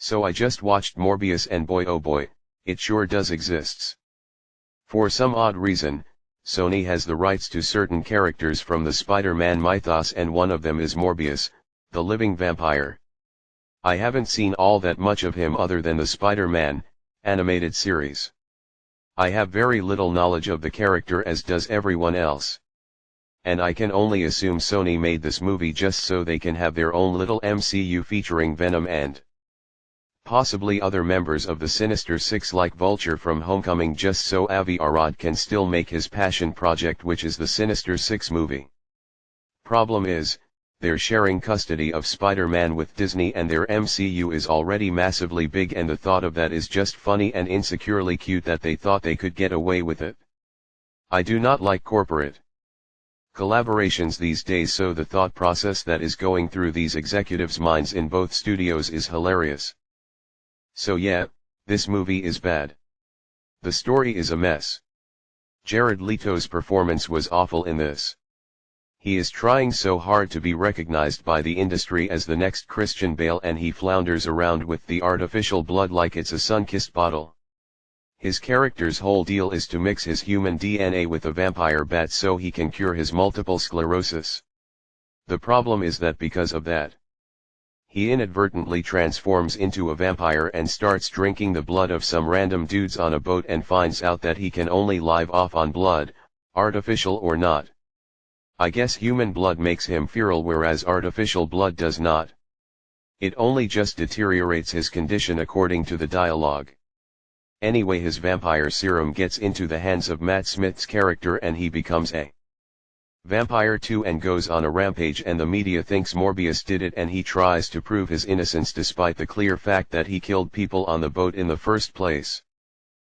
So I just watched Morbius and boy oh boy, it sure does exists. For some odd reason, Sony has the rights to certain characters from the Spider-Man mythos and one of them is Morbius, the living vampire. I haven't seen all that much of him other than the Spider-Man animated series. I have very little knowledge of the character as does everyone else. And I can only assume Sony made this movie just so they can have their own little MCU featuring Venom and possibly other members of the Sinister Six like Vulture from Homecoming just so Avi Arad can still make his passion project which is the Sinister Six movie. Problem is, they're sharing custody of Spider-Man with Disney and their MCU is already massively big and the thought of that is just funny and insecurely cute that they thought they could get away with it. I do not like corporate collaborations these days, so the thought process that is going through these executives' minds in both studios is hilarious. So yeah, this movie is bad. The story is a mess. Jared Leto's performance was awful in this. He is trying so hard to be recognized by the industry as the next Christian Bale and he flounders around with the artificial blood like it's a sun-kissed bottle. His character's whole deal is to mix his human DNA with a vampire bat so he can cure his multiple sclerosis. The problem is that because of that, he inadvertently transforms into a vampire and starts drinking the blood of some random dudes on a boat and finds out that he can only live off on blood, artificial or not. I guess human blood makes him feral whereas artificial blood does not. It only just deteriorates his condition according to the dialogue. Anyway, his vampire serum gets into the hands of Matt Smith's character and he becomes a vampire too and goes on a rampage and the media thinks Morbius did it and he tries to prove his innocence despite the clear fact that he killed people on the boat in the first place.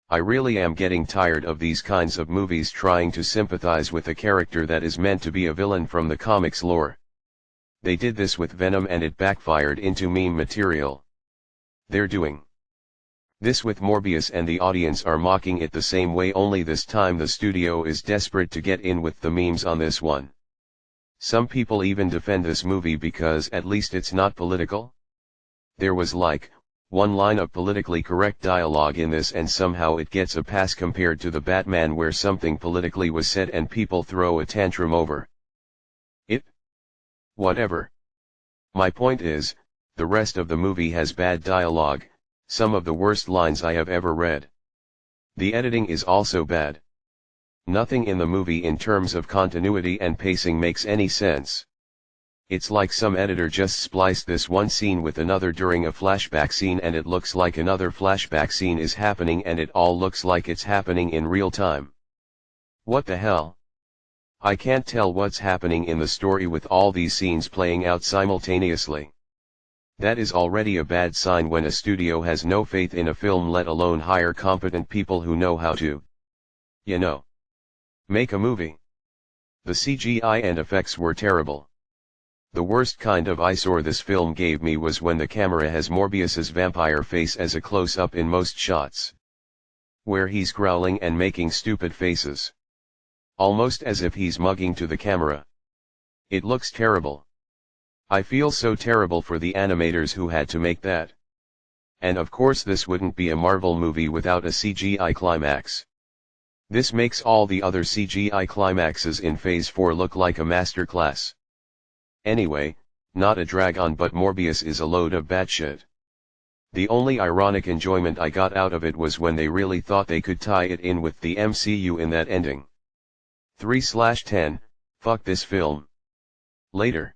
I really am getting tired of these kinds of movies trying to sympathize with a character that is meant to be a villain from the comics lore. They did this with Venom and it backfired into meme material. They're doing this with Morbius and the audience are mocking it the same way, only this time the studio is desperate to get in with the memes on this one. Some people even defend this movie because at least it's not political. There was like one line of politically correct dialogue in this and somehow it gets a pass compared to the Batman where something politically was said and people throw a tantrum over it. Whatever. My point is, the rest of the movie has bad dialogue, some of the worst lines I have ever read. The editing is also bad. Nothing in the movie in terms of continuity and pacing makes any sense. It's like some editor just spliced this one scene with another during a flashback scene and it looks like another flashback scene is happening and it all looks like it's happening in real time. What the hell? I can't tell what's happening in the story with all these scenes playing out simultaneously. That is already a bad sign when a studio has no faith in a film, let alone hire competent people who know how to, make a movie. The CGI and effects were terrible. The worst kind of eyesore this film gave me was when the camera has Morbius's vampire face as a close-up in most shots, where he's growling and making stupid faces, almost as if he's mugging to the camera. It looks terrible. I feel so terrible for the animators who had to make that. And of course this wouldn't be a Marvel movie without a CGI climax. This makes all the other CGI climaxes in Phase 4 look like a masterclass. Anyway, not a drag on, but Morbius is a load of batshit. The only ironic enjoyment I got out of it was when they really thought they could tie it in with the MCU in that ending. 3/10, fuck this film. Later.